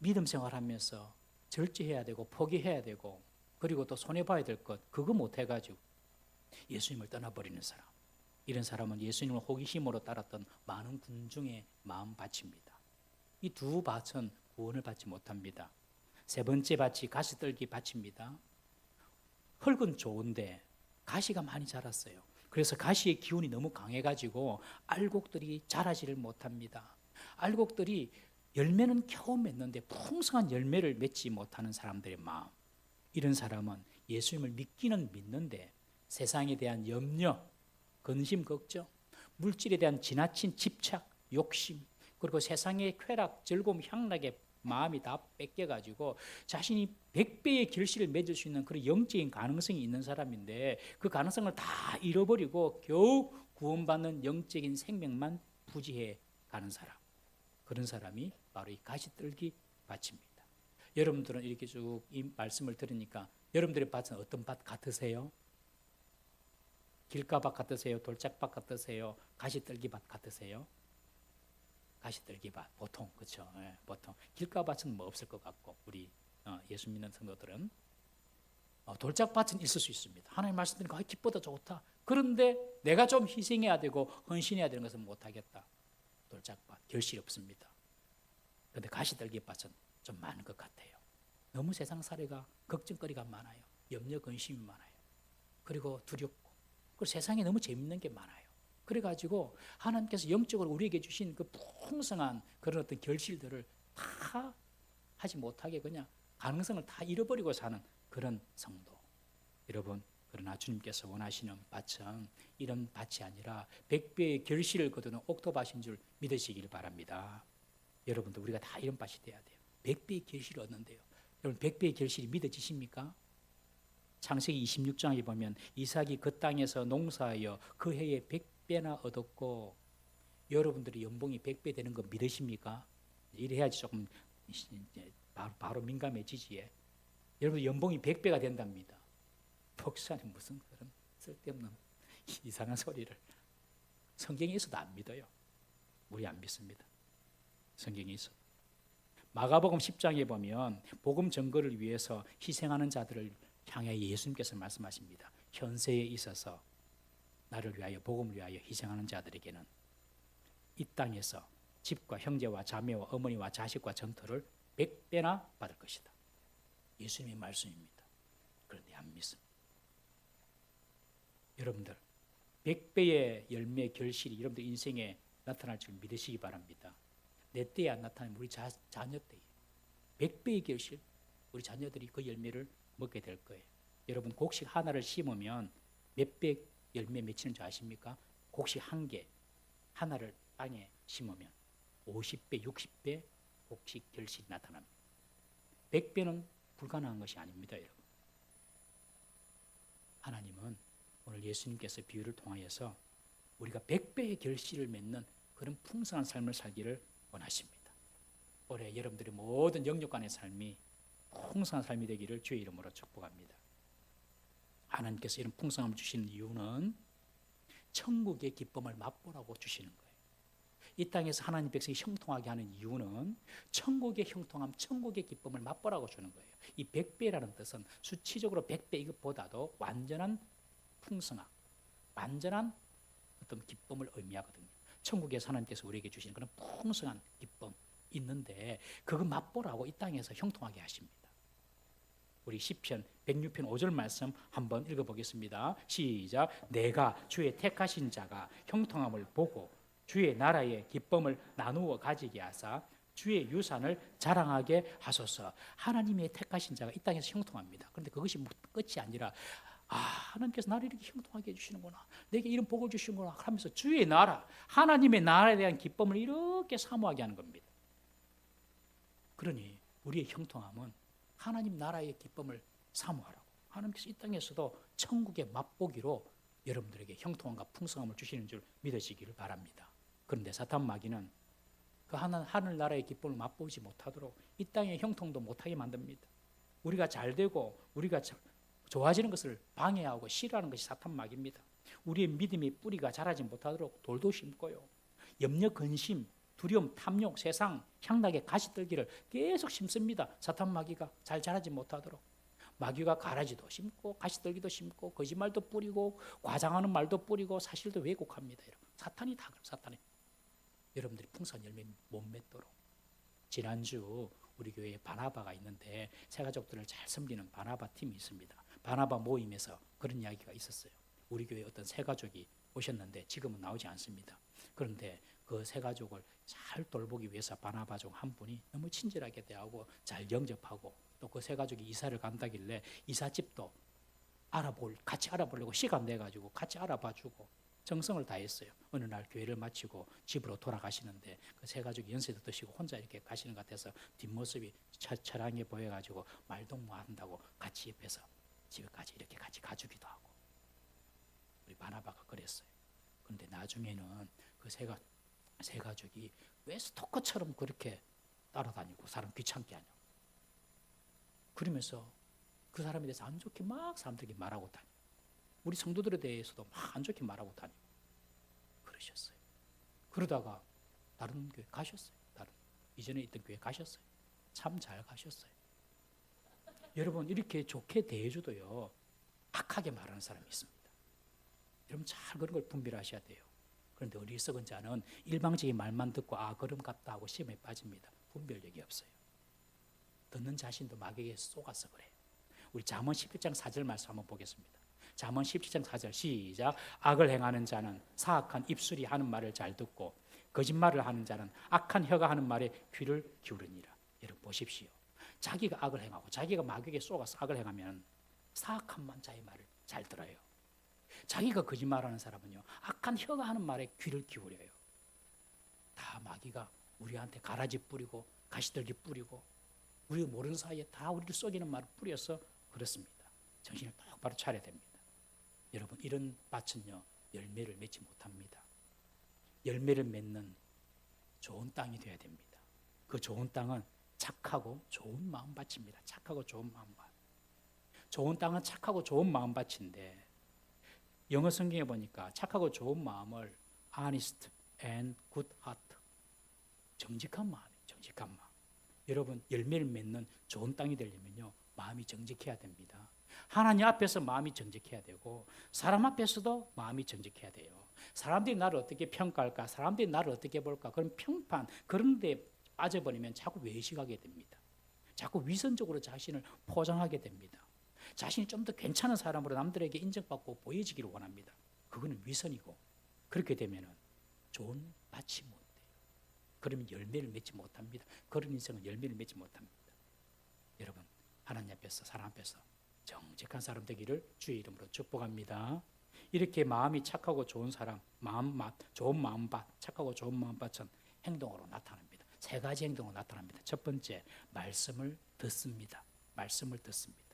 믿음 생활하면서 절제해야 되고 포기해야 되고 그리고 또 손해봐야 될 것 그거 못해가지고 예수님을 떠나버리는 사람, 이런 사람은 예수님을 호기심으로 따랐던 많은 군중의 마음밭입니다. 이 두 밭은 구원을 받지 못합니다. 세 번째 밭이 가시떨기 밭입니다. 흙은 좋은데 가시가 많이 자랐어요. 그래서 가시의 기운이 너무 강해가지고 알곡들이 자라지를 못합니다. 알곡들이 열매는 겨우 맺는데 풍성한 열매를 맺지 못하는 사람들의 마음, 이런 사람은 예수님을 믿기는 믿는데 세상에 대한 염려, 근심, 걱정, 물질에 대한 지나친 집착, 욕심, 그리고 세상의 쾌락, 즐거움, 향락에 마음이 다 뺏겨가지고 자신이 100배의 결실을 맺을 수 있는 그런 영적인 가능성이 있는 사람인데 그 가능성을 다 잃어버리고 겨우 구원받는 영적인 생명만 부지해 가는 사람, 그런 사람이 바로 이 가시떨기 밭입니다. 여러분들은 이렇게 쭉 이 말씀을 들으니까 여러분들의 밭은 어떤 밭 같으세요? 길가밭 같으세요? 돌짝밭 같으세요? 가시떨기밭 같으세요? 가시떨기밭 보통 그렇죠. 예, 보통 길가밭은 뭐 없을 것 같고 우리 예수 믿는 성도들은 돌짝밭은 있을 수 있습니다. 하나님 말씀 드리니까 기쁘다 좋다. 그런데 내가 좀 희생해야 되고 헌신해야 되는 것은 못하겠다. 돌짝밭 결실이 없습니다. 그런데 가시떨기밭은 좀 많은 것 같아요. 너무 세상 사례가 걱정거리가 많아요. 염려 근심이 많아요. 그리고 두렵고 그리고 세상에 너무 재밌는 게 많아요. 그래가지고 하나님께서 영적으로 우리에게 주신 그 풍성한 그런 어떤 결실들을 다 하지 못하게 그냥 가능성을 다 잃어버리고 사는 그런 성도. 여러분, 그러나 주님께서 원하시는 밭은 이런 밭이 아니라 100배의 결실을 거두는 옥토밭인 줄 믿으시길 바랍니다. 여러분도 우리가 다 이런 밭이 돼야 돼요. 100배의 결실을 얻는데요. 여러분 100배의 결실이 믿어지십니까? 창세기 26장에 보면 이삭이 그 땅에서 농사하여 그 해에 100배나 얻었고 여러분들이 연봉이 100배 되는 거 믿으십니까? 이래야지 조금 바로 민감해지지에. 여러분 연봉이 100배가 된답니다. 목사님 무슨 그런 쓸데없는 이상한 소리를 성경에 있어도 안 믿어요. 우리 안 믿습니다. 성경에 있어. 마가복음 10장에 보면 복음 전거를 위해서 희생하는 자들을 향해 예수님께서 말씀하십니다. 현세에 있어서 나를 위하여 복음을 위하여 희생하는 자들에게는 이 땅에서 집과 형제와 자매와 어머니와 자식과 전토를 100배나 받을 것이다. 예수님의 말씀입니다. 그런데 안 믿습니다. 여러분들 100배의 열매 결실이 여러분들 인생에 나타날 줄 믿으시기 바랍니다. 내 때에 안 나타나면 우리 자녀 때에 100배의 결실, 우리 자녀들이 그 열매를 먹게 될 거예요. 여러분 곡식 하나를 심으면 몇 배 열매 맺히는 줄 아십니까? 곡식 한 개 하나를 땅에 심으면 50배, 60배 곡식 결실이 나타납니다. 100배는 불가능한 것이 아닙니다, 여러분. 하나님은 오늘 예수님께서 비유를 통하여서 우리가 100배의 결실을 맺는 그런 풍성한 삶을 살기를 원하십니다. 올해 여러분들의 모든 영육간의 삶이 풍성한 삶이 되기를 주의 이름으로 축복합니다. 하나님께서 이런 풍성함을 주시는 이유는 천국의 기쁨을 맛보라고 주시는 거예요. 이 땅에서 하나님 백성이 형통하게 하는 이유는 천국의 형통함, 천국의 기쁨을 맛보라고 주는 거예요. 이 100배라는 뜻은 수치적으로 100배 이것보다도 완전한 풍성함, 완전한 어떤 기쁨을 의미하거든요. 천국에서 하나님께서 우리에게 주시는 그런 풍성한 기쁨 있는데 그거 맛보라고 이 땅에서 형통하게 하십니다. 우리 시편 106편 5절 말씀 한번 읽어보겠습니다. 시작. 내가 주의 택하신 자가 형통함을 보고 주의 나라의 기쁨을 나누어 가지게 하사 주의 유산을 자랑하게 하소서. 하나님의 택하신 자가 이 땅에서 형통합니다. 그런데 그것이 끝이 아니라 하나님께서 나를 이렇게 형통하게 해주시는구나, 내게 이런 복을 주시는구나 하면서 주의 나라, 하나님의 나라에 대한 기쁨을 이렇게 사모하게 하는 겁니다. 그러니 우리의 형통함은 하나님 나라의 기쁨을 사모하라고, 하나님께서 이 땅에서도 천국의 맛보기로 여러분들에게 형통함과 풍성함을 주시는 줄 믿으시기를 바랍니다. 그런데 사탄 마귀는 그 하늘나라의 기쁨을 맛보지 못하도록 이 땅의 형통도 못하게 만듭니다. 우리가 잘 되고 우리가 좋아지는 것을 방해하고 싫어하는 것이 사탄 마귀입니다. 우리의 믿음의 뿌리가 자라지 못하도록 돌도 심고요, 염려, 근심, 두려움, 탐욕, 세상, 향락의 가시떨기를 계속 심습니다. 사탄 마귀가 잘 자라지 못하도록. 마귀가 가라지도 심고 가시떨기도 심고 거짓말도 뿌리고 과장하는 말도 뿌리고 사실도 왜곡합니다. 여러분. 사탄이 다 그래요. 사탄이. 여러분들이 풍성한 열매 못 맺도록. 지난주 우리 교회에 바나바가 있는데 새 가족들을 잘 섬기는 바나바 팀이 있습니다. 바나바 모임에서 그런 이야기가 있었어요. 우리 교회에 어떤 새 가족이 오셨는데 지금은 나오지 않습니다. 그런데 그 새 가족을 잘 돌보기 위해서 바나바 중 한 분이 너무 친절하게 대하고 잘 영접하고 또 그 새 가족이 이사를 간다길래 이사집도 같이 알아보려고 시간 내가지고 같이 알아봐주고 정성을 다했어요. 어느 날 교회를 마치고 집으로 돌아가시는데 그 새 가족이 연세도 드시고 혼자 이렇게 가시는 것 같아서 뒷모습이 처량해 보여가지고 말도 못 한다고 같이 옆에서 집에까지 이렇게 같이 가주기도 하고 우리 바나바가 그랬어요. 그런데 나중에는 그 새 가족이 왜 스토커처럼 그렇게 따라다니고 사람 귀찮게 하냐고 그러면서 그 사람에 대해서 안 좋게 막 사람들에게 말하고 다니고 우리 성도들에 대해서도 막 안 좋게 말하고 다니고 그러셨어요. 그러다가 다른 교회 가셨어요. 이전에 있던 교회 가셨어요. 참 잘 가셨어요. 여러분 이렇게 좋게 대해줘도요 악하게 말하는 사람이 있습니다. 여러분 잘 그런 걸 분별하셔야 돼요. 그런데 어리석은 자는 일방적인 말만 듣고 그럼 같다 하고 시험에 빠집니다. 분별력이 없어요. 듣는 자신도 마귀에게 속아서 그래요. 우리 잠언 17장 4절 말씀 한번 보겠습니다. 잠언 17장 4절 시작. 악을 행하는 자는 사악한 입술이 하는 말을 잘 듣고 거짓말을 하는 자는 악한 혀가 하는 말에 귀를 기울이니라. 여러분 보십시오. 자기가 악을 행하고 자기가 마귀에게 속아서 악을 행하면 사악한 자의 말을 잘 들어요. 자기가 거짓말하는 사람은요 악한 혀가 하는 말에 귀를 기울여요. 다 마귀가 우리한테 가라지 뿌리고 가시떨기 뿌리고 우리가 모르는 사이에 다 우리를 속이는 말을 뿌려서 그렇습니다. 정신을 똑바로 차려야 됩니다. 여러분 이런 밭은요 열매를 맺지 못합니다. 열매를 맺는 좋은 땅이 되어야 됩니다. 그 좋은 땅은 착하고 좋은 마음밭입니다. 착하고 좋은 마음밭. 좋은 땅은 착하고 좋은 마음밭인데 영어 성경에 보니까 착하고 좋은 마음을 honest and good heart 정직한 마음이에요. 정직한 마음. 여러분 열매를 맺는 좋은 땅이 되려면요 마음이 정직해야 됩니다. 하나님 앞에서 마음이 정직해야 되고 사람 앞에서도 마음이 정직해야 돼요. 사람들이 나를 어떻게 평가할까? 사람들이 나를 어떻게 볼까? 그런 평판 그런 데 빠져버리면 자꾸 외식하게 됩니다. 자꾸 위선적으로 자신을 포장하게 됩니다. 자신이 좀 더 괜찮은 사람으로 남들에게 인정받고 보여지기를 원합니다. 그거는 위선이고 그렇게 되면 좋은 밭이 못 돼요. 그러면 열매를 맺지 못합니다. 그런 인생은 열매를 맺지 못합니다. 여러분 하나님 앞에서 사람 앞에서 정직한 사람 되기를 주의 이름으로 축복합니다. 이렇게 마음이 착하고 좋은 사람, 좋은 마음밭, 착하고 좋은 마음밭은 행동으로 나타납니다. 세 가지 행동으로 나타납니다. 첫 번째, 말씀을 듣습니다. 말씀을 듣습니다.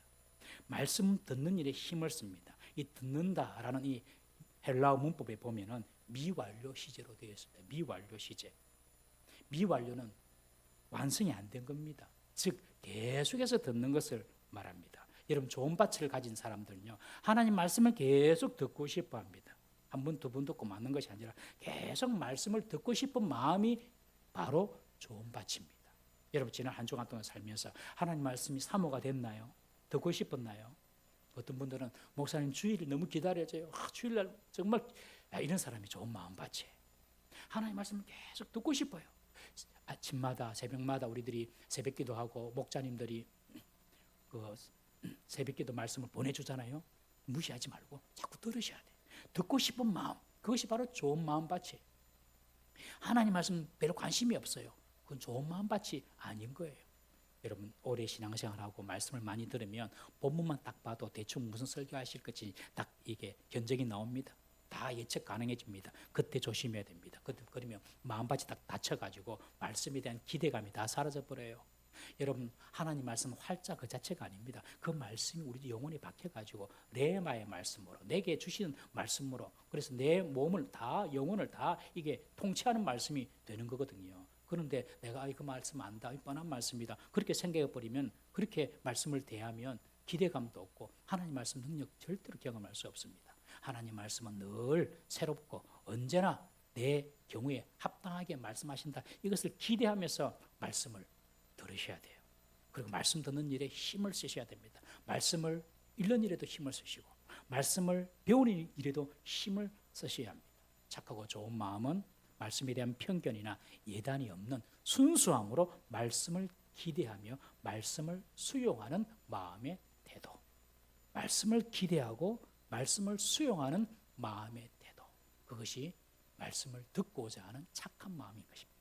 말씀 듣는 일에 힘을 씁니다. 이 듣는다라는 이 헬라어 문법에 보면은 미완료 시제로 되어 있습니다. 미완료 시제. 미완료는 완성이 안 된 겁니다. 즉 계속해서 듣는 것을 말합니다. 여러분 좋은 밭을 가진 사람들은요 하나님 말씀을 계속 듣고 싶어 합니다. 한 번, 두 번 듣고 맞는 것이 아니라 계속 말씀을 듣고 싶은 마음이 바로 좋은 밭입니다. 여러분 지난 한 주간 동안 살면서 하나님 말씀이 사모가 됐나요? 듣고 싶었나요? 어떤 분들은 목사님 주일을 너무 기다려져요. 주일날 정말 이런 사람이 좋은 마음밭이에요. 하나님 말씀을 계속 듣고 싶어요. 아침마다 새벽마다 우리들이 새벽기도하고 목자님들이 그 새벽기도 말씀을 보내주잖아요. 무시하지 말고 자꾸 들으셔야 돼요. 듣고 싶은 마음 그것이 바로 좋은 마음밭이에요. 하나님 말씀 별로 관심이 없어요. 그건 좋은 마음밭이 아닌 거예요. 여러분 오래 신앙생활하고 말씀을 많이 들으면 본문만 딱 봐도 대충 무슨 설교하실 것이 딱 이게 견적이 나옵니다. 다 예측 가능해집니다. 그때 조심해야 됩니다. 그러면 마음밭이 딱 닫혀가지고 말씀에 대한 기대감이 다 사라져버려요. 여러분 하나님 말씀 활자 그 자체가 아닙니다. 그 말씀이 우리 영혼에 박혀가지고 레마의 말씀으로 내게 주시는 말씀으로 그래서 내 몸을 다 영혼을 다 이게 통치하는 말씀이 되는 거거든요. 그런데 내가 그 말씀 안다 이 뻔한 말씀이다 그렇게 생각해버리면 그렇게 말씀을 대하면 기대감도 없고 하나님 말씀 능력 절대로 경험할 수 없습니다. 하나님 말씀은 늘 새롭고 언제나 내 경우에 합당하게 말씀하신다. 이것을 기대하면서 말씀을 들으셔야 돼요. 그리고 말씀 듣는 일에 힘을 쓰셔야 됩니다. 말씀을 읽는 일에도 힘을 쓰시고 말씀을 배우는 일에도 힘을 쓰셔야 합니다. 착하고 좋은 마음은 말씀에 대한 편견이나 예단이 없는 순수함으로 말씀을 기대하며 말씀을 수용하는 마음의 태도. 말씀을 기대하고 말씀을 수용하는 마음의 태도. 그것이 말씀을 듣고자 하는 착한 마음인 것입니다.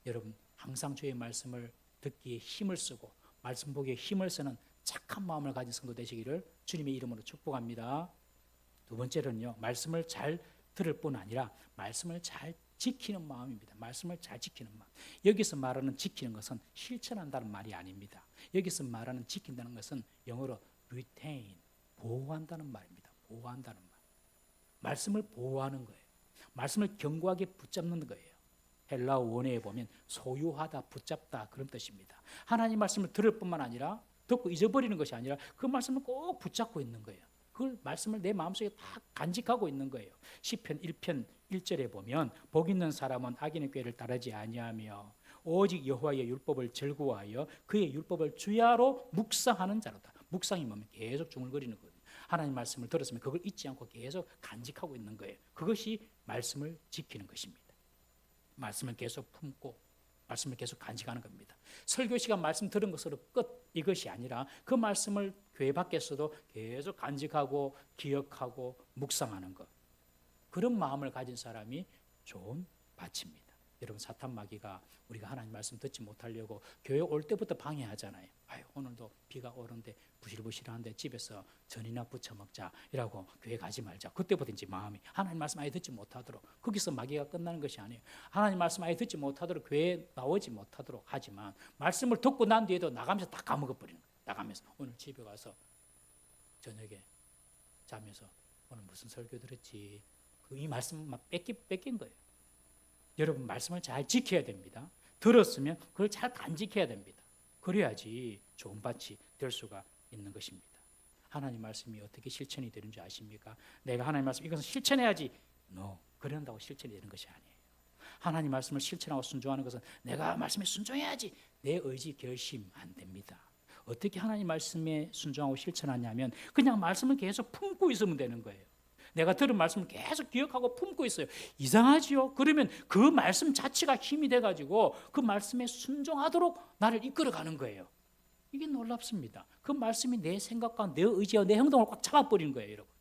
여러분 항상 주의 말씀을 듣기에 힘을 쓰고 말씀 보기에 힘을 쓰는 착한 마음을 가진 성도 되시기를 주님의 이름으로 축복합니다. 두 번째는요, 말씀을 잘 들을 뿐 아니라 말씀을 잘 지키는 마음입니다. 말씀을 잘 지키는 마음. 여기서 말하는 지키는 것은 실천한다는 말이 아닙니다. 여기서 말하는 지킨다는 것은 영어로 retain, 보호한다는 말입니다. 보호한다는 말. 말씀을 보호하는 거예요. 말씀을 견고하게 붙잡는 거예요. 헬라어 원어에 보면 소유하다, 붙잡다 그런 뜻입니다. 하나님 말씀을 들을 뿐만 아니라 듣고 잊어버리는 것이 아니라 그 말씀을 꼭 붙잡고 있는 거예요. 그 말씀을 내 마음속에 다 간직하고 있는 거예요. 시편 1편 1절에 보면 복 있는 사람은 악인의 꾀를 따르지 아니하며 오직 여호와의 율법을 즐거워하여 그의 율법을 주야로 묵상하는 자로다. 묵상이 뭐면 계속 중얼거리는 거거든요. 하나님 말씀을 들었으면 그걸 잊지 않고 계속 간직하고 있는 거예요. 그것이 말씀을 지키는 것입니다. 말씀을 계속 품고 말씀을 계속 간직하는 겁니다. 설교 시간 말씀 들은 것으로 끝 이것이 아니라 그 말씀을 교회 밖에서도 계속 간직하고 기억하고 묵상하는 것. 그런 마음을 가진 사람이 좋은 밭입니다. 여러분 사탄 마귀가 우리가 하나님 말씀 듣지 못하려고 교회 올 때부터 방해하잖아요. 아유, 오늘도 비가 오는데 부실부실한데 집에서 전이나 부쳐 먹자 이라고 교회 가지 말자. 그때부터 이제 마음이 하나님 말씀 아예 듣지 못하도록 거기서 마귀가 끝나는 것이 아니에요. 하나님 말씀 아예 듣지 못하도록 교회에 나오지 못하도록 하지만 말씀을 듣고 난 뒤에도 나가면서 다 까먹어버리는 거예요. 나가면서 오늘 집에 가서 저녁에 자면서 오늘 무슨 설교 들었지 이 말씀 막 뺏긴 거예요. 여러분 말씀을 잘 지켜야 됩니다. 들었으면 그걸 잘 간직해야 됩니다. 그래야지 좋은 밭이 될 수가 있는 것입니다. 하나님 말씀이 어떻게 실천이 되는 줄 아십니까? 내가 하나님 말씀 이것은 실천해야지. No, 그런다고 실천이 되는 것이 아니에요. 하나님 말씀을 실천하고 순종하는 것은 내가 말씀에 순종해야지. 내 의지 결심 안 됩니다. 어떻게 하나님 말씀에 순종하고 실천하냐면 그냥 말씀을 계속 품고 있으면 되는 거예요. 내가 들은 말씀을 계속 기억하고 품고 있어요. 이상하지요? 그러면 그 말씀 자체가 힘이 돼가지고 그 말씀에 순종하도록 나를 이끌어가는 거예요. 이게 놀랍습니다. 그 말씀이 내 생각과 내 의지와 내 행동을 꽉 잡아버리는 거예요, 여러분.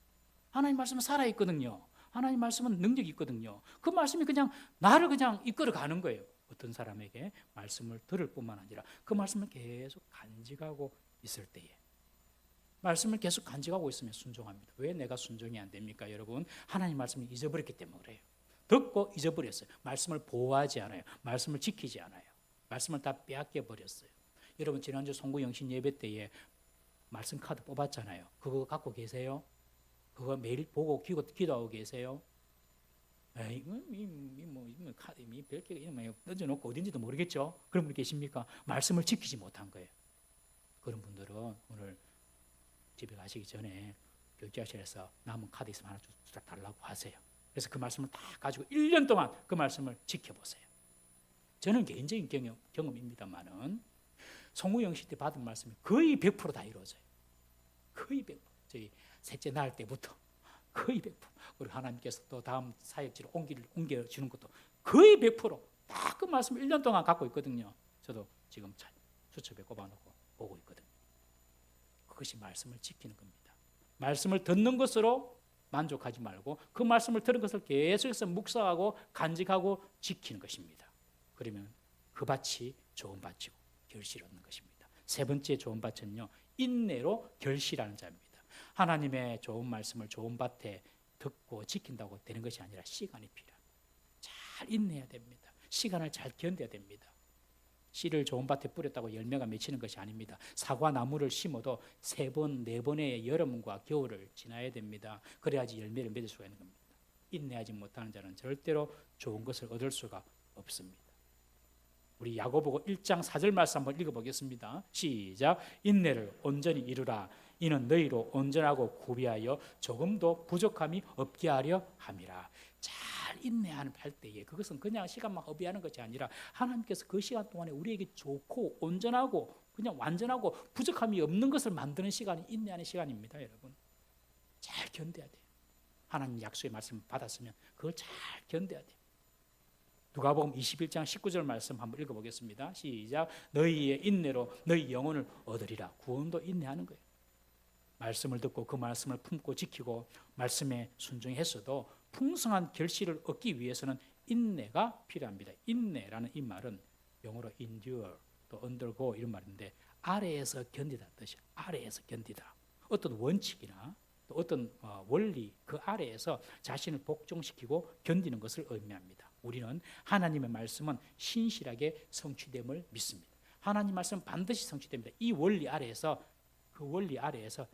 하나님 말씀은 살아있거든요. 하나님 말씀은 능력이 있거든요. 그 말씀이 그냥 나를 그냥 이끌어가는 거예요. 어떤 사람에게 말씀을 들을 뿐만 아니라 그 말씀을 계속 간직하고 있을 때에 말씀을 계속 간직하고 있으면 순종합니다. 왜 내가 순종이 안 됩니까, 여러분? 하나님 말씀을 잊어버렸기 때문에 그래요. 듣고 잊어버렸어요. 말씀을 보호하지 않아요. 말씀을 지키지 않아요. 말씀을 다 빼앗겨 버렸어요. 여러분 지난주 송구영신 예배 때에 말씀 카드 뽑았잖아요. 그거 갖고 계세요? 그거 매일 보고 기도하고 계세요? 에이, 카드 별게 던져놓고 어딘지도 모르겠죠. 그런 분 계십니까? 말씀을 지키지 못한 거예요. 그런 분들은 오늘 집에 가시기 전에 교육자실에서 남은 카드 있으면 하나 달라고 하세요. 그래서 그 말씀을 다 가지고 1년 동안 그 말씀을 지켜보세요. 저는 개인적인 경험입니다만은 송우영시 때 받은 말씀이 거의 100%다 이루어져요. 거의 100%. 저희 셋째 낳을 때부터 거의 100%. 우리 하나님께서 또 다음 사역지로 옮겨주는 것도 거의 100%다 그 말씀을 1년 동안 갖고 있거든요. 저도 지금 수첩에 꼽아놓고 보고 있거든요. 그것이 말씀을 지키는 겁니다. 말씀을 듣는 것으로 만족하지 말고 그 말씀을 들은 것을 계속해서 묵상하고 간직하고 지키는 것입니다. 그러면 그 밭이 좋은 밭이고 결실을 얻는 것입니다. 세 번째 좋은 밭은요, 인내로 결실하는 자입니다. 하나님의 좋은 말씀을 좋은 밭에 듣고 지킨다고 되는 것이 아니라 시간이 필요합니다. 잘 인내해야 됩니다. 시간을 잘 견뎌야 됩니다. 씨를 좋은 밭에 뿌렸다고 열매가 맺히는 것이 아닙니다. 사과 나무를 심어도 3번, 4번의 여름과 겨울을 지나야 됩니다. 그래야지 열매를 맺을 수가 있는 겁니다. 인내하지 못하는 자는 절대로 좋은 것을 얻을 수가 없습니다. 우리 야고보서 1장 4절 말씀 한번 읽어보겠습니다. 시작. 인내를 온전히 이루라. 이는 너희로 온전하고 구비하여 조금도 부족함이 없게 하려 함이라. 잘 인내하는 할 때에 그것은 그냥 시간만 허비하는 것이 아니라 하나님께서 그 시간 동안에 우리에게 좋고 온전하고 그냥 완전하고 부족함이 없는 것을 만드는 시간이 인내하는 시간입니다, 여러분. 잘 견뎌야 돼요. 하나님 약속의 말씀 받았으면 그걸 잘 견뎌야 돼요. 누가복음 21장 19절 말씀 한번 읽어보겠습니다. 시작. 너희의 인내로 너희 영혼을 얻으리라. 구원도 인내하는 거예요. 말씀을 듣고 그 말씀을 품고 지키고 말씀에 순종했어도 풍성한 결실을 얻기 위해서는 인내가 필요합니다. 인내라는 이 말은 영어로 endure, 또 undergo 이런 말인데 아래에서 견디다 뜻이에요. 아래에서 견디다. 어떤 원칙이나 또 어떤 원리 그 아래에서 자신을 복종시키고 견디는 것을 의미합니다. 우리는 하나님의 말씀은 신실하게 성취됨을 믿습니다. 하나님 말씀은 반드시 성취됩니다. 이 원리 아래에서 그 원리 아래에서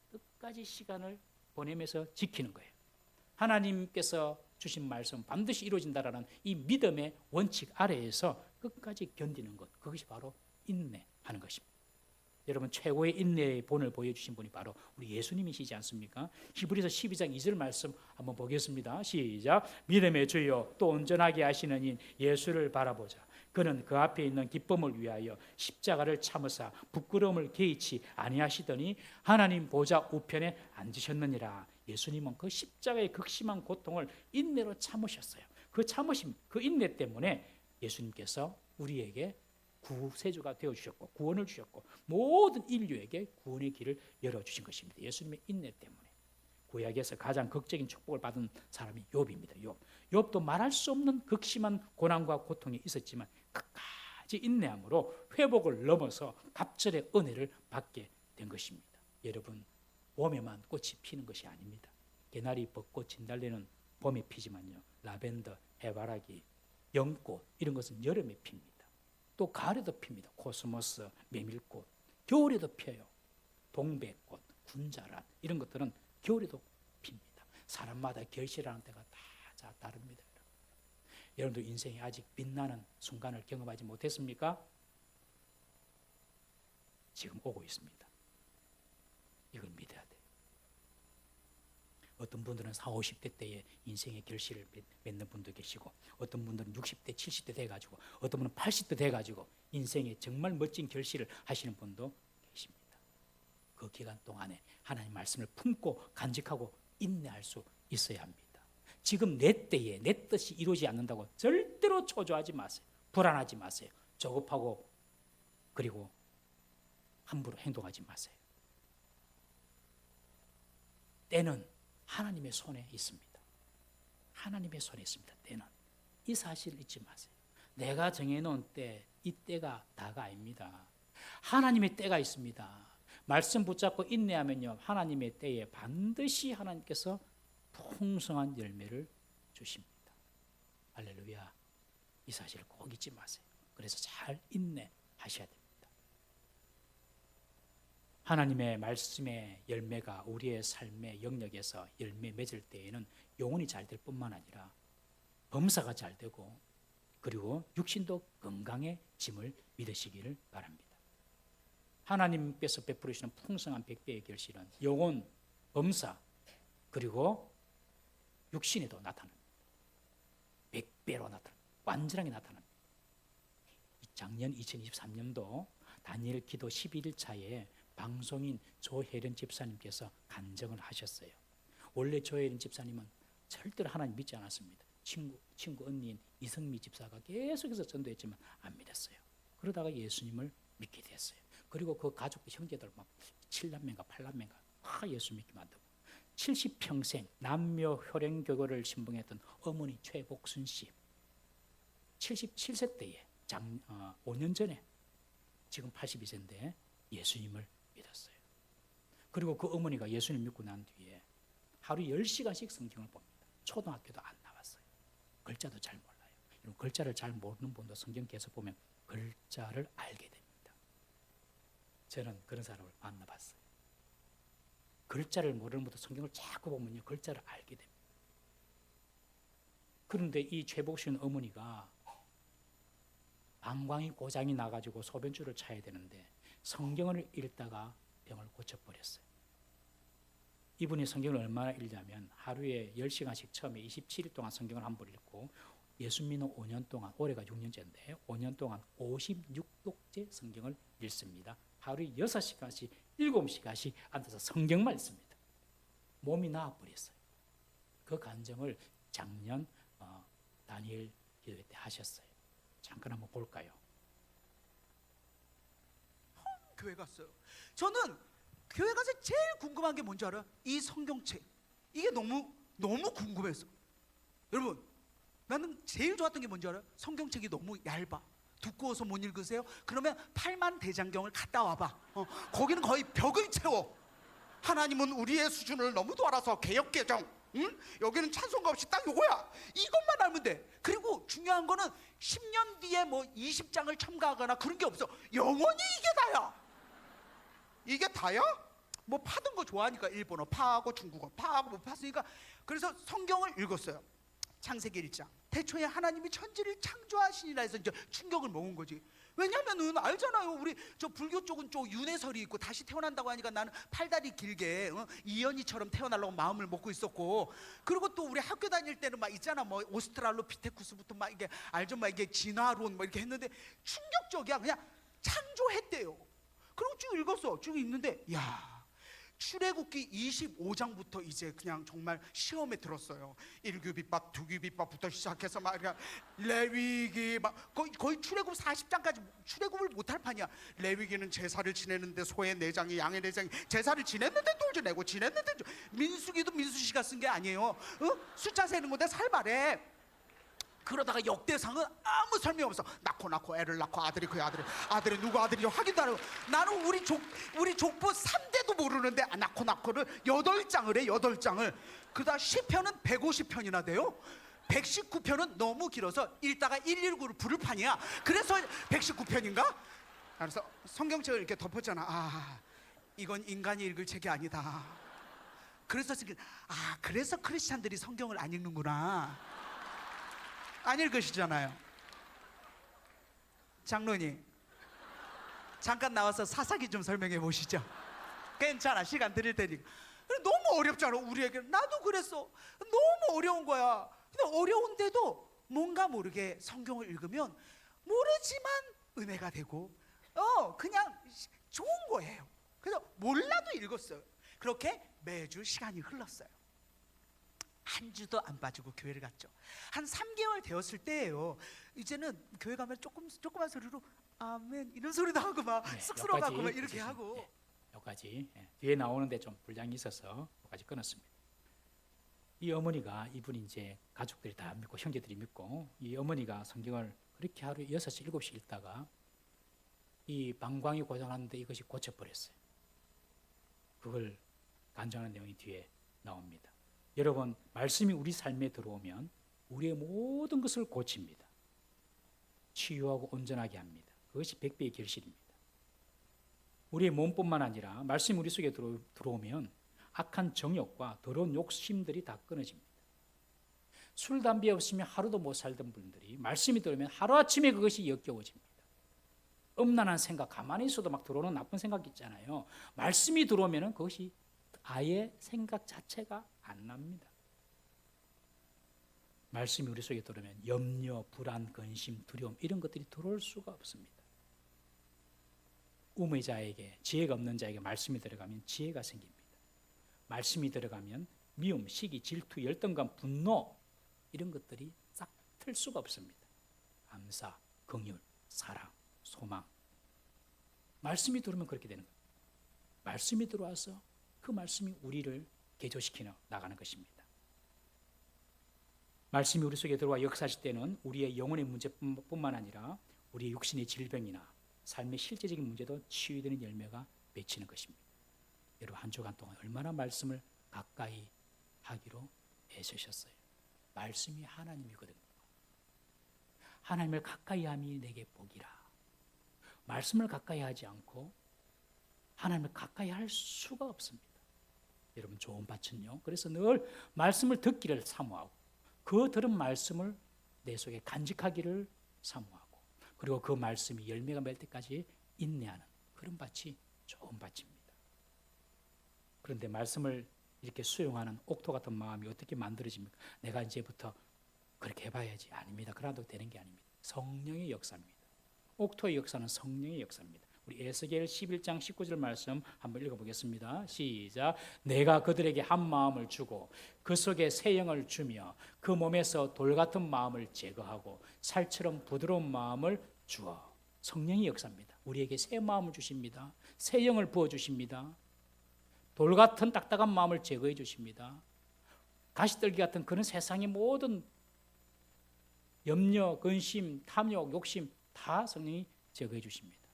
끝까지 시간을 보내면서 지키는 거예요. 하나님께서 주신 말씀 반드시 이루어진다라는 이 믿음의 원칙 아래에서 끝까지 견디는 것, 그것이 바로 인내하는 것입니다. 여러분, 최고의 인내의 본을 보여주신 분이 바로 우리 예수님이시지 않습니까? 히브리서 12장 2절 말씀 한번 보겠습니다. 시작. 믿음의 주여 또 온전하게 하시는 인 예수를 바라보자. 그는 그 앞에 있는 기쁨을 위하여 십자가를 참으사 부끄러움을 개의치 아니하시더니 하나님 보좌 우편에 앉으셨느니라. 예수님은 그 십자가의 극심한 고통을 인내로 참으셨어요. 그 참으심, 그 인내 때문에 예수님께서 우리에게 구세주가 되어주셨고 구원을 주셨고 모든 인류에게 구원의 길을 열어주신 것입니다. 예수님의 인내 때문에. 구약에서 가장 극적인 축복을 받은 사람이 욥입니다. 욥도 말할 수 없는 극심한 고난과 고통이 있었지만 끝까지 인내함으로 회복을 넘어서 갑절의 은혜를 받게 된 것입니다. 여러분, 봄에만 꽃이 피는 것이 아닙니다. 개나리, 벚꽃, 진달래는 봄에 피지만요, 라벤더, 해바라기, 연꽃 이런 것은 여름에 핍니다. 또 가을에도 핍니다. 코스모스, 메밀꽃. 겨울에도 펴요. 동백꽃, 군자란 이런 것들은 겨울에도 핍니다. 사람마다 결실하는 때가 다 다릅니다. 여러분도 인생이 아직 빛나는 순간을 경험하지 못했습니까? 지금 오고 있습니다. 이걸 믿어야 돼요. 어떤 분들은 40, 50대 때에 인생의 결실을 맺는 분도 계시고 어떤 분들은 60대, 70대 돼가지고 어떤 분은 80대 돼가지고 인생의 정말 멋진 결실을 하시는 분도 계십니다. 그 기간 동안에 하나님의 말씀을 품고 간직하고 인내할 수 있어야 합니다. 지금 내 때에 내 뜻이 이루어지지 않는다고 절대로 초조하지 마세요. 불안하지 마세요. 조급하고 그리고 함부로 행동하지 마세요. 때는 하나님의 손에 있습니다. 하나님의 손에 있습니다. 때는. 이 사실을 잊지 마세요. 내가 정해놓은 때, 이 때가 다가 아닙니다. 하나님의 때가 있습니다. 말씀 붙잡고 인내하면요, 하나님의 때에 반드시 하나님께서 풍성한 열매를 주십니다. 할렐루야. 이 사실을 꼭 잊지 마세요. 그래서 잘 인내하셔야 됩니다. 하나님의 말씀의 열매가 우리의 삶의 영역에서 열매 맺을 때에는 영혼이 잘 될 뿐만 아니라 범사가 잘 되고 그리고 육신도 건강해짐을 믿으시기를 바랍니다. 하나님께서 베풀으시는 풍성한 백배의 결실은 영혼, 범사 그리고 육신에도 나타납니다. 100배로 나타납니다. 완전하게 나타납니다. 작년 2023년도 다니엘 기도 11일차에 방송인 조혜련 집사님께서 간증을 하셨어요. 원래 조혜련 집사님은 절대로 하나님 믿지 않았습니다. 친구 언니인 이성미 집사가 계속해서 전도했지만 안 믿었어요. 그러다가 예수님을 믿게 됐어요. 그리고 그 가족 형제들 막 7남매인가 8남매인가 다 예수 믿게 만들고 70평생 남녀 효령 교교를 신봉했던 어머니 최복순 씨 77세 때에 5년 전에 지금 82세인데 예수님을 믿었어요. 그리고 그 어머니가 예수님 믿고 난 뒤에 하루 10시간씩 성경을 봅니다. 초등학교도 안 나왔어요. 글자도 잘 몰라요. 여러분, 글자를 잘 모르는 분도 성경 계속 보면 글자를 알게 됩니다. 저는 그런 사람을 만나봤어요. 글자를 모르는 분도 성경을 자꾸 보면요, 글자를 알게 됩니다. 그런데 이 최복신 어머니가 방광이 고장이 나가지고 소변줄을 차야 되는데 성경을 읽다가 병을 고쳐버렸어요. 이분이 성경을 얼마나 읽냐면 하루에 10시간씩 처음에 27일 동안 성경을 한 번 읽고 예수 믿는 5년 동안, 올해가 6년째인데 5년 동안 56독째 성경을 읽습니다. 하루에 6시간씩 7시간씩 앉아서 성경만 읽습니다. 몸이 나아버렸어요. 그 간증을 작년 다니엘 기도회 때 하셨어요. 잠깐 한번 볼까요? 교회 갔어요. 저는 교회 가서 제일 궁금한 게 뭔지 알아요? 이 성경책. 이게 너무 궁금했어. 여러분, 나는 제일 좋았던 게 뭔지 알아요? 성경책이 너무 얇아. 두꺼워서 못 읽으세요? 그러면 8만 대장경을 갔다 와봐. 거기는 거의 벽을 채워. 하나님은 우리의 수준을 너무도 알아서 개역개정. 응? 여기는 찬송가 없이 딱 요거야. 이것만 알면 돼. 그리고 중요한 거는 10년 뒤에 뭐 20장을 첨가하거나 그런 게 없어. 영원히 이게 다야. 이게 다야? 뭐 파던 거 좋아하니까 일본어 파하고 중국어 파하고 뭐 팠으니까. 그래서 성경을 읽었어요. 창세기 1장. 태초에 하나님이 천지를 창조하시니라 해서 이제 충격을 먹은 거지. 왜냐면은 알잖아요. 우리 저 불교 쪽은 좀 윤회설이 있고 다시 태어난다고 하니까 나는 팔다리 길게 이연희처럼 태어나려고 마음을 먹고 있었고, 그리고 또 우리 학교 다닐 때는 막 있잖아, 뭐 오스트랄로피테쿠스부터 막 이게 알죠, 막 이게 진화론 뭐 이렇게 했는데 충격적이야. 그냥 창조했대요. 그리고 쭉 읽었어. 쭉 읽는데 야, 출애굽기 25장부터 이제 그냥 정말 시험에 들었어요. 1규비법, 2규비법부터 시작해서 막 레위기 막 거의 출애굽 40장까지 출애굽을 못할 판이야. 레위기는 제사를 지내는데 소의 내장이 양의 내장이 제사를 지냈는데 돌 지내고 지냈는데 민수기도 민수씨가 쓴 게 아니에요. 숫자 세는 건데 살발해. 그러다가 역대상은 아무 설명 없어. 낳고 애를 낳고 아들이 그의 아들이 누구 아들이요 확인도 안 하고. 나는 우리 족보 3대도 모르는데 낳고를 8장을 해. 8장을. 그다음 시편은 150편이나 돼요. 119편은 너무 길어서 읽다가 119를 부를 판이야. 그래서 119편인가? 그래서 성경책을 이렇게 덮었잖아. 아, 이건 인간이 읽을 책이 아니다. 그래서 그래서 크리스찬들이 성경을 안 읽는구나. 안 읽으시잖아요. 장로님, 잠깐 나와서 사사기 좀 설명해 보시죠. 괜찮아, 시간 드릴 테니까. 너무 어렵잖아, 우리에게. 나도 그랬어. 너무 어려운 거야. 근데 어려운데도 뭔가 모르게 성경을 읽으면 모르지만 은혜가 되고 그냥 좋은 거예요. 그래서 몰라도 읽었어요. 그렇게 매주 시간이 흘렀어요. 한 주도 안 빠지고 교회를 갔죠. 한 3개월 되었을 때예요. 이제는 교회 가면 조그만 소리로 아멘 이런 소리도 하고 막 쑥스러워하고 막 이렇게 하고. 여기까지. 뒤에 나오는데 좀 분량이 있어서 여기까지 끊었습니다. 이 어머니가, 이분이 이제 가족들이 다 믿고 형제들이 믿고, 이 어머니가 성경을 그렇게 하루에 6시 7시 읽다가 이 방광이 고장났는데 이것이 고쳐버렸어요. 그걸 간증하는 내용이 뒤에 나옵니다. 여러분, 말씀이 우리 삶에 들어오면 우리의 모든 것을 고칩니다. 치유하고 온전하게 합니다. 그것이 100배의 결실입니다. 우리의 몸뿐만 아니라 말씀이 우리 속에 들어오면 악한 정욕과 더러운 욕심들이 다 끊어집니다. 술, 담배 없으면 하루도 못 살던 분들이 말씀이 들어오면 하루아침에 그것이 역겨워집니다. 음란한 생각, 가만히 있어도 막 들어오는 나쁜 생각 있잖아요. 말씀이 들어오면 그것이 아예 생각 자체가 안 납니다. 말씀이 우리 속에 들어오면 염려, 불안, 근심, 두려움 이런 것들이 들어올 수가 없습니다. 우의 자에게, 지혜가 없는 자에게 말씀이 들어가면 지혜가 생깁니다. 말씀이 들어가면 미움, 시기, 질투, 열등감, 분노 이런 것들이 싹 틀 수가 없습니다. 감사, 긍휼, 사랑, 소망. 말씀이 들어오면 그렇게 되는 거예요. 말씀이 들어와서 그 말씀이 우리를 개조시켜 나가는 것입니다. 말씀이 우리 속에 들어와 역사하실 때는 우리의 영혼의 문제뿐만 아니라 우리의 육신의 질병이나 삶의 실제적인 문제도 치유되는 열매가 맺히는 것입니다. 여러분, 한 주간 동안 얼마나 말씀을 가까이 하기로 애쓰셨어요. 말씀이 하나님이거든요. 하나님을 가까이 함이 내게 복이라. 말씀을 가까이 하지 않고 하나님을 가까이 할 수가 없습니다. 여러분, 좋은 밭은요, 그래서 늘 말씀을 듣기를 사모하고 그 들은 말씀을 내 속에 간직하기를 사모하고, 그리고 그 말씀이 열매가 맺을 때까지 인내하는 그런 밭이 좋은 밭입니다. 그런데 말씀을 이렇게 수용하는 옥토 같은 마음이 어떻게 만들어집니까? 내가 이제부터 그렇게 해봐야지. 아닙니다. 그래도 되는 게 아닙니다. 성령의 역사입니다. 옥토의 역사는 성령의 역사입니다. 우리 에스겔 11장 19절 말씀 한번 읽어보겠습니다. 시작. 내가 그들에게 한 마음을 주고 그 속에 새 영을 주며 그 몸에서 돌 같은 마음을 제거하고 살처럼 부드러운 마음을 주어. 성령의 역사입니다. 우리에게 새 마음을 주십니다. 새 영을 부어주십니다. 돌 같은 딱딱한 마음을 제거해 주십니다. 가시떨기 같은 그런 세상의 모든 염려, 근심, 탐욕, 욕심 다 성령이 제거해 주십니다.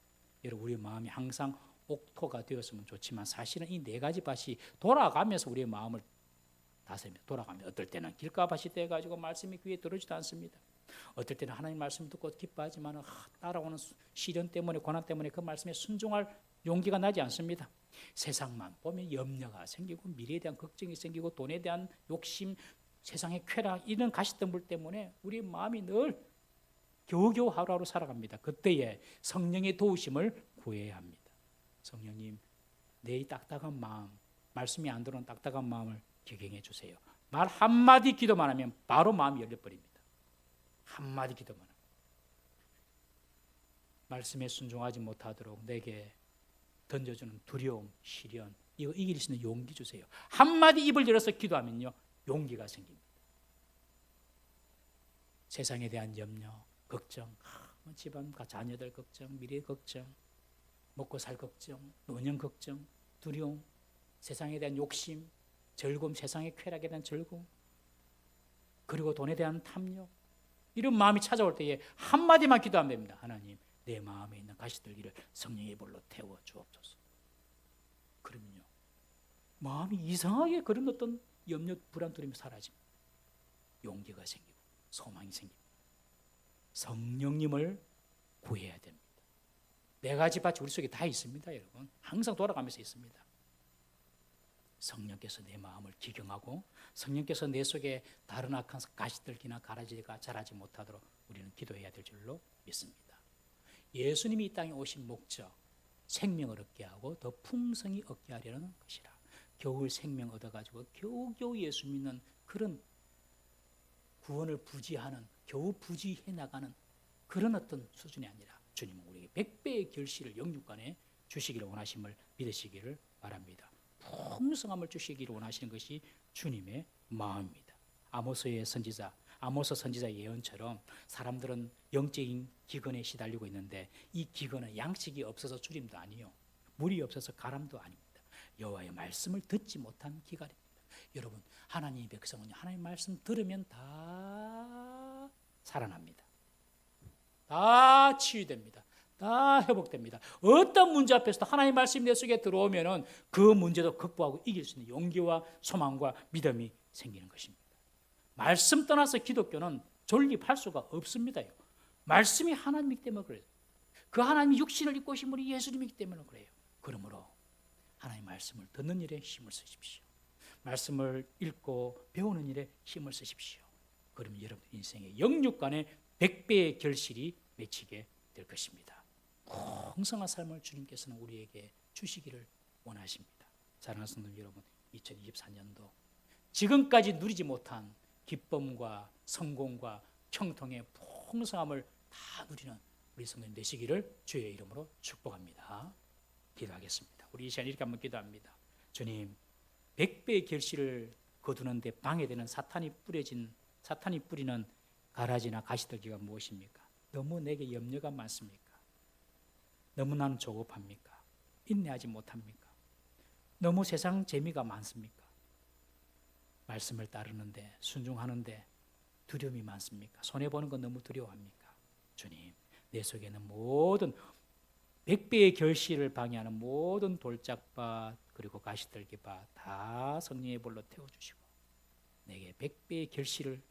여러분, 우리의 마음이 항상 옥토가 되었으면 좋지만 사실은 이 네 가지 밭이 돌아가면서 우리의 마음을 다스립니다. 돌아가면 어떨 때는 길가밭이 돼가지고 말씀이 귀에 들어오지도 않습니다. 어떨 때는 하나님 말씀 듣고 기뻐하지만 따라오는 시련 때문에 고난 때문에 그 말씀에 순종할 용기가 나지 않습니다. 세상만 보면 염려가 생기고 미래에 대한 걱정이 생기고 돈에 대한 욕심, 세상의 쾌락 이런 가시덤불 때문에 우리 마음이 늘 겨우겨우 하루하루 살아갑니다. 그때에 성령의 도우심을 구해야 합니다. 성령님, 내 딱딱한 마음, 말씀이 안 들어오는 딱딱한 마음을 개경해 주세요. 말 한마디 기도만 하면 바로 마음이 열려버립니다. 한마디 기도만 하면. 말씀에 순종하지 못하도록 내게 던져주는 두려움, 시련, 이거 이길 수 있는 용기 주세요. 한마디 입을 열어서 기도하면요, 용기가 생깁니다. 세상에 대한 염려, 걱정, 집안과 자녀들 걱정, 미래 걱정, 먹고 살 걱정, 노년 걱정, 두려움, 세상에 대한 욕심, 즐거움, 세상의 쾌락에 대한 즐거움, 그리고 돈에 대한 탐욕, 이런 마음이 찾아올 때에 한마디만 기도하면 됩니다. 하나님, 내 마음에 있는 가시들기를 성령의 불로 태워 주옵소서. 그러면요, 마음이 이상하게 그런 어떤 염려, 불안, 두려움이 사라집니다. 용기가 생기고 소망이 생깁니다. 성령님을 구해야 됩니다. 네 가지 밭이 우리 속에 다 있습니다, 여러분. 항상 돌아가면서 있습니다. 성령께서 내 마음을 기경하고 성령께서 내 속에 다른 악한 가시들기나 가라지가 자라지 못하도록 우리는 기도해야 될 줄로 믿습니다. 예수님이 이 땅에 오신 목적, 생명을 얻게 하고 더 풍성히 얻게 하려는 것이라. 겨우 생명 얻어가지고 겨우겨우 예수 믿는 그런 구원을 부지하는, 겨우 부지해 나가는 그런 어떤 수준이 아니라 주님은 우리에게 100배의 결실을 영육간에 주시기를 원하심을 믿으시기를 바랍니다. 풍성함을 주시기를 원하시는 것이 주님의 마음입니다. 아모스의 선지자, 아모스 선지자 예언처럼 사람들은 영적인 기근에 시달리고 있는데 이 기근은 양식이 없어서 주림도 아니요, 물이 없어서 가람도 아닙니다. 여호와의 말씀을 듣지 못한 기갈입니다. 여러분, 하나님의 백성은 하나님의 말씀 들으면 다 살아납니다. 다 치유됩니다. 다 회복됩니다. 어떤 문제 앞에서도 하나님의 말씀이 내 속에 들어오면 그 문제도 극복하고 이길 수 있는 용기와 소망과 믿음이 생기는 것입니다. 말씀 떠나서 기독교는 존립할 수가 없습니다. 말씀이 하나님이기 때문에 그래요. 그 하나님이 육신을 입고 오신 분이 예수님이기 때문에 그래요. 그러므로 하나님의 말씀을 듣는 일에 힘을 쓰십시오. 말씀을 읽고 배우는 일에 힘을 쓰십시오. 그러면 여러분 인생의 영육간에 100배의 결실이 맺히게 될 것입니다. 풍성한 삶을 주님께서는 우리에게 주시기를 원하십니다. 사랑하는 성도 여러분, 2024년도 지금까지 누리지 못한 기쁨과 성공과 형통의 풍성함을 다 누리는 우리 성도님 되시기를 주의 이름으로 축복합니다. 기도하겠습니다. 우리 이 시간 이렇게 한번 기도합니다. 주님, 100배의 결실을 거두는데 방해되는 사탄이 뿌리는 가라지나 가시떨기가 무엇입니까? 너무 내게 염려가 많습니까? 너무 나는 조급합니까? 인내하지 못합니까? 너무 세상 재미가 많습니까? 말씀을 따르는데, 순종하는데 두려움이 많습니까? 손해보는 건 너무 두려워합니까? 주님, 내 속에는 모든 100배의 결실을 방해하는 모든 돌짝밭 그리고 가시떨기밭 다 성령의 불로 태워주시고 내게 100배의 결실을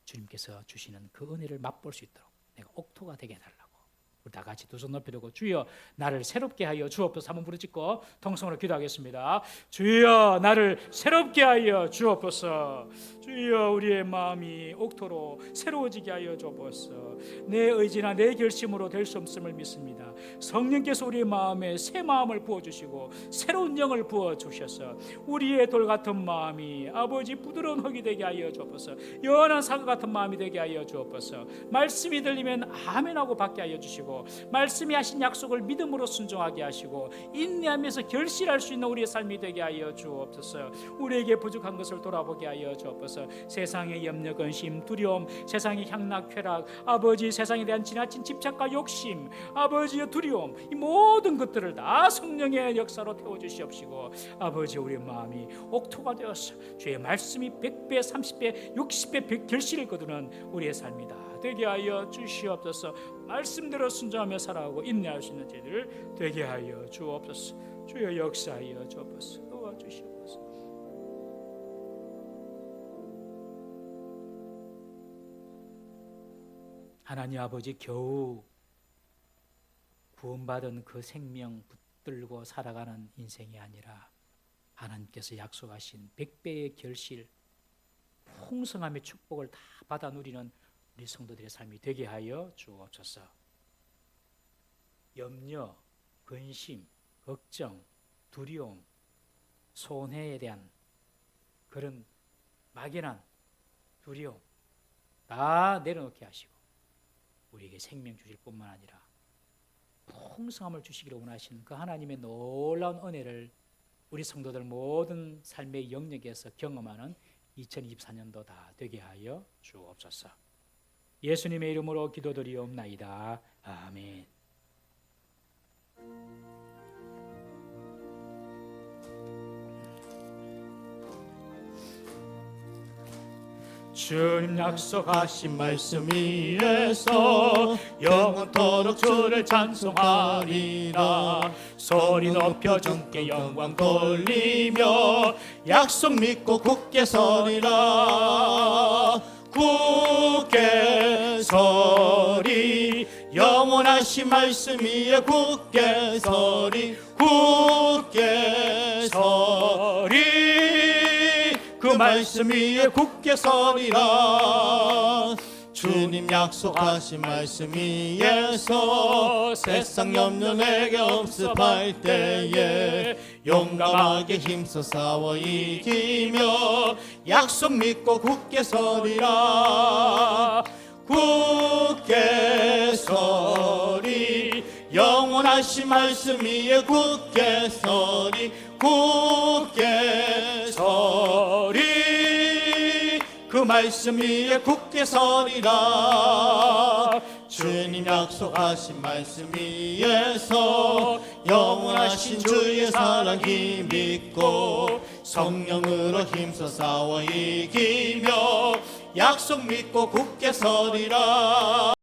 주님께서 주시는 그 은혜를 맛볼 수 있도록 내가 옥토가 되게 해달라고 우리 다 같이 두 손 높이 들고 주여 나를 새롭게 하여 주옵소서 한번 부르짖고 통성으로 기도하겠습니다. 주여 나를 새롭게 하여 주옵소서. 주여 우리의 마음이 옥토로 새로워지게 하여 주옵소서. 내 의지나 내 결심으로 될 수 없음을 믿습니다. 성령께서 우리의 마음에 새 마음을 부어주시고 새로운 영을 부어주셔서 우리의 돌 같은 마음이 아버지 부드러운 흙이 되게 하여 주옵소서. 연한 사과 같은 마음이 되게 하여 주옵소서. 말씀이 들리면 아멘하고 받게 하여 주시고 말씀이 하신 약속을 믿음으로 순종하게 하시고 인내하면서 결실할 수 있는 우리의 삶이 되게 하여 주옵소서. 우리에게 부족한 것을 돌아보게 하여 주옵소서. 세상의 염려, 근심, 두려움, 세상의 향락, 쾌락, 아버지 세상에 대한 지나친 집착과 욕심, 아버지의 두려움, 이 모든 것들을 다 성령의 역사로 태워주시옵시고 아버지 우리의 마음이 옥토가 되어서 주의 말씀이 100배, 30배, 60배 결실을 거두는 우리의 삶이다 되게 하여 주시옵소서. 말씀대로 순종하며 살아가고 인내할 수 있는 저희들 되게 하여 주옵소서. 주여 역사하여 주옵소서. 도와주시옵소서. 하나님 아버지 겨우 구원받은 그 생명 붙들고 살아가는 인생이 아니라 하나님께서 약속하신 100배의 결실 풍성함의 축복을 다 받아 누리는 우리 성도들의 삶이 되게 하여 주옵소서. 염려, 근심, 걱정, 두려움, 손해에 대한 그런 막연한 두려움 다 내려놓게 하시고 우리에게 생명 주실 뿐만 아니라 풍성함을 주시기를 원하시는 그 하나님의 놀라운 은혜를 우리 성도들 모든 삶의 영역에서 경험하는 2024년도 다 되게 하여 주옵소서. 예수님의 이름으로 기도드리옵나이다. 아멘. 주님 약속하신 말씀 위에서 영원토록 주를 찬송하리라. 소리 높여 주께 영광 돌리며 약속 믿고 굳게 서리라. 굳게 서리 영원하신 말씀 위에 굳게 서리 굳게 서리 그 말씀 위에 굳게 서리라. 주님 약속하신 말씀 위에서 세상 염려 내게 없습할 때에 용감하게 힘써 싸워 이기며 약속 믿고 굳게 서리라. 굳게 서리 영원하신 말씀 위에 굳게 서리 굳게 서리 그 말씀 위에 굳게 서리라. 주님 약속하신 말씀 위에서 영원하신 주의 사랑 힘 믿고 성령으로 힘써 싸워 이기며 약속 믿고 굳게 서리라.